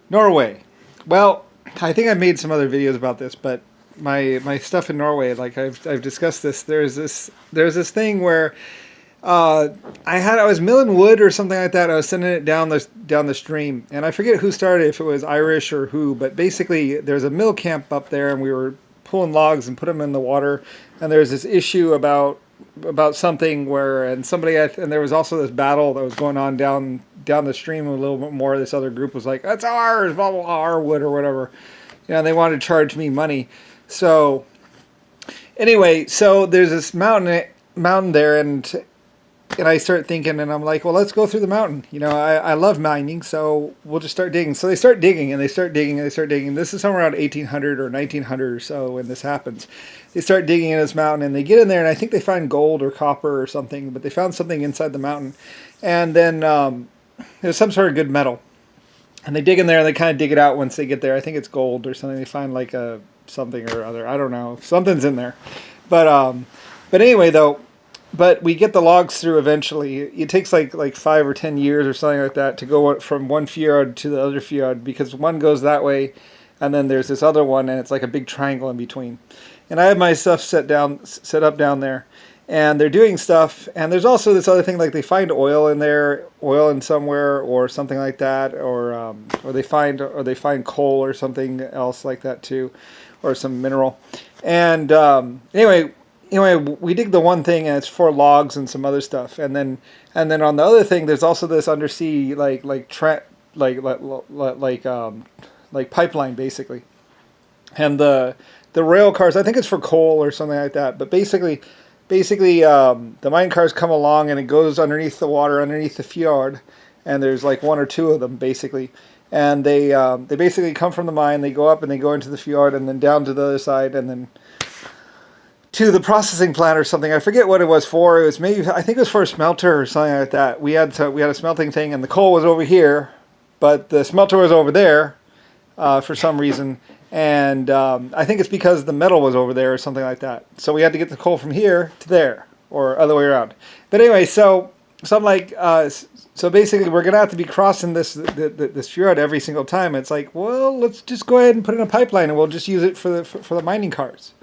Norway. Well, I think I've made some other videos about this, but my stuff in Norway, like I've discussed this. There's this thing where uh, I was milling wood or something like that. I was sending it down the stream, and I forget who started, if it was Irish or who, but basically there's a mill camp up there, and we were pulling logs and put them in the water, and there's this issue about something where, and and there was also this battle that was going on down the stream a little bit more. This other group was like, that's ours, blah blah blah, our wood or whatever. And they wanted to charge me money. So anyway, so there's this mountain there, and I start thinking, and I'm like, well, let's go through the mountain. I love mining, so we'll just start digging. So they start digging, and they start digging, and they start digging. This is somewhere around 1800 or 1900 or so when this happens. They start digging in this mountain, and they get in there, and I think they find gold or copper or something, but they found something inside the mountain. And then there's some sort of good metal. And they dig in there, and they kind of dig it out once they get there. I think it's gold or something. They find like a something or other. I don't know. Something's in there. But anyway, though, but we get the logs through eventually. It takes like 5 or 10 years or something like that to go from one fjord to the other fjord, because one goes that way, and then there's this other one, and it's like a big triangle in between. And I have my stuff set up down there, and they're doing stuff. And there's also this other thing, like they find oil in there, oil in somewhere or something like that, or they find coal or something else like that too, or some mineral. And anyway, we dig the one thing, and it's for logs and some other stuff. And then on the other thing, there's also this undersea like pipeline basically. And the rail cars, I think it's for coal or something like that. But basically, the mine cars come along, and it goes underneath the water, underneath the fjord, and there's like one or two of them basically. And they basically come from the mine, they go up and they go into the fjord, and then down to the other side, and then to the processing plant or something. I forget what it was for. It was I think it was for a smelter or something like that. We had a smelting thing, and the coal was over here, but the smelter was over there for some reason. And I think it's because the metal was over there or something like that. So we had to get the coal from here to there, or other way around. But anyway, so I'm like, so basically we're gonna have to be crossing this fjord every single time. It's like, well, let's just go ahead and put in a pipeline, and we'll just use it for the mining cars.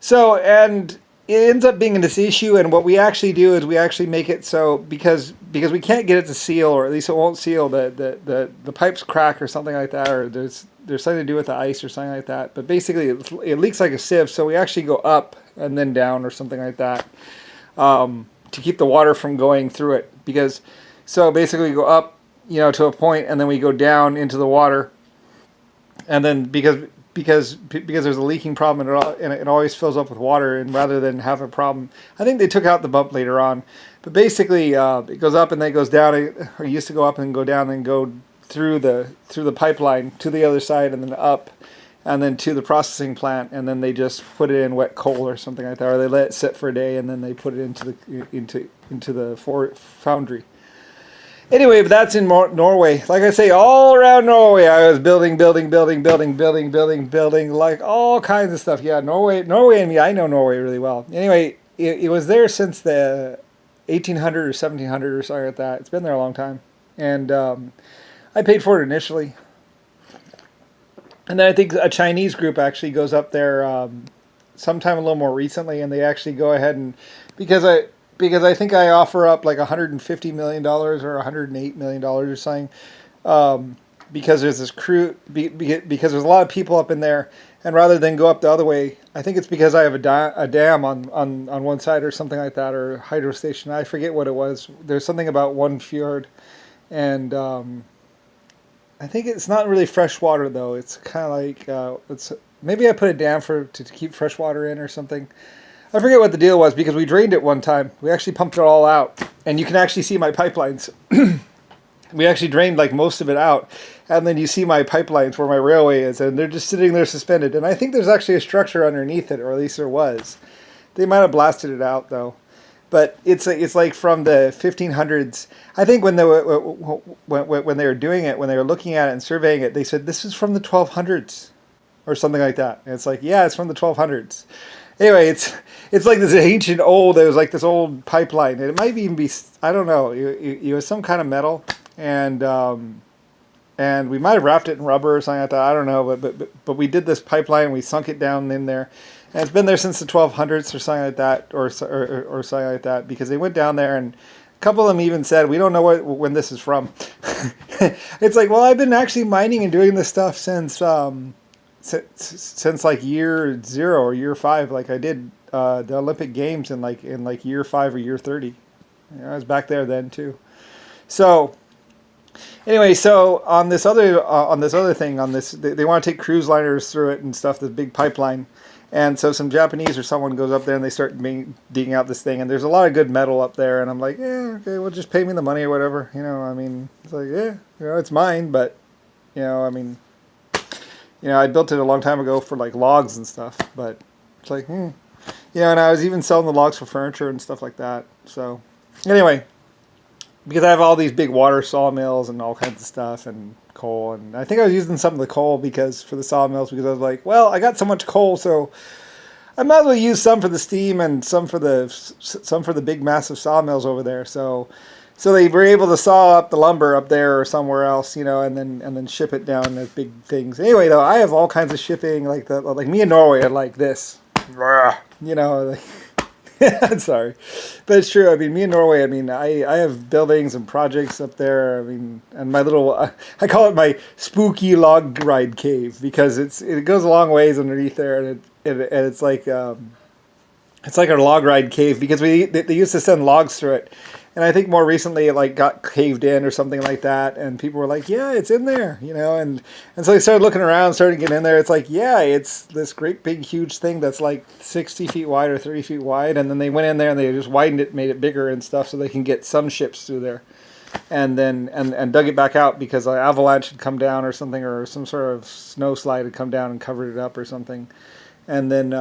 So, and it ends up being this issue, and what we actually do is we actually make it so, because we can't get it to seal, or at least it won't seal, the pipes crack or something like that, or there's something to do with the ice or something like that. But basically it leaks like a sieve, so we actually go up and then down or something like that, to keep the water from going through it. So basically we go up, to a point, and then we go down into the water, and then because there's a leaking problem, and it always fills up with water, and rather than have a problem, I think they took out the bump later on, but basically it goes up and then it goes down, or used to go up and go down and go through the pipeline to the other side, and then up, and then to the processing plant, and then they just put it in wet coal or something like that, or they let it sit for a day, and then they put it into the foundry. Anyway, but that's in Norway. Like I say, all around Norway, I was building, like all kinds of stuff. Yeah, Norway, and me, I know Norway really well. Anyway, it was there since the 1800 or 1700 or something like that. It's been there a long time. And I paid for it initially. And then I think a Chinese group actually goes up there sometime a little more recently, and they actually go ahead and, because I think I offer up like $150 million or $108 million or something, because there's this crew, because there's a lot of people up in there, and rather than go up the other way, I think it's because I have a dam on one side or something like that, or a hydro station. I forget what it was. There's something about one fjord, and I think it's not really fresh water though. It's kind of like maybe I put a dam to keep fresh water in or something. I forget what the deal was, because we drained it one time. We actually pumped it all out, and you can actually see my pipelines. We actually drained like most of it out, and then you see my pipelines where my railway is, and they're just sitting there suspended. And I think there's actually a structure underneath it, or at least there was. They might have blasted it out though, but it's like from the 1500s. I think when they were doing it, when they were looking at it and surveying it, they said this is from the 1200s or something like that. And it's like, yeah, it's from the 1200s. Anyway, it's like this ancient old. It was like this old pipeline. It might even be, I don't know. It was some kind of metal, and and we might have wrapped it in rubber or something like that. I don't know, but we did this pipeline. We sunk it down in there, and it's been there since the 1200s or something like that, or something like that, because they went down there, and a couple of them even said, "We don't know when this is from." It's like, well, I've been actually mining and doing this stuff since like year 0 or year 5. Like I did the Olympic Games in like year 5 or year 30. I was back there then too. So anyway, so on this other thing, they want to take cruise liners through it and stuff, this big pipeline. And so some Japanese or someone goes up there and they start digging out this thing, and there's a lot of good metal up there, and I'm like, yeah, okay, well, just pay me the money or whatever, I mean, it's like, yeah, it's mine, but, I mean, I built it a long time ago for like logs and stuff, but it's like, and I was even selling the logs for furniture and stuff like that. So anyway, because I have all these big water sawmills and all kinds of stuff and coal, and I think I was using some of the coal for the sawmills, because I was like, well, I got so much coal, so I might as well use some for the steam and some for the big massive sawmills over there. So they were able to saw up the lumber up there or somewhere else, and then ship it down as big things. Anyway, though, I have all kinds of shipping, like me in Norway are like this, I'm sorry, but it's true. I mean, me in Norway, I mean, I have buildings and projects up there. I mean, and my little, I call it my spooky log ride cave, because it goes a long ways underneath there, and it's like a log ride cave, because they used to send logs through it. And I think more recently it like got caved in or something like that, and people were like, yeah, it's in there, and so they started looking around, started getting in there. It's like, yeah, it's this great big huge thing that's like 60 feet wide or 30 feet wide, and then they went in there and they just widened it, made it bigger and stuff, so they can get some ships through there, and then and dug it back out because an avalanche had come down or something, or some sort of snow slide had come down and covered it up or something, and then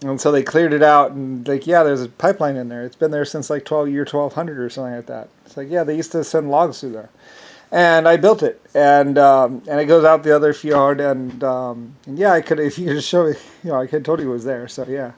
and so they cleared it out, and like, yeah, there's a pipeline in there. It's been there since like year 1200 or something like that. It's like, yeah, they used to send logs through there, and I built it, and it goes out the other fjord, and yeah, I could, if you could show me, I could have told you it was there. So yeah.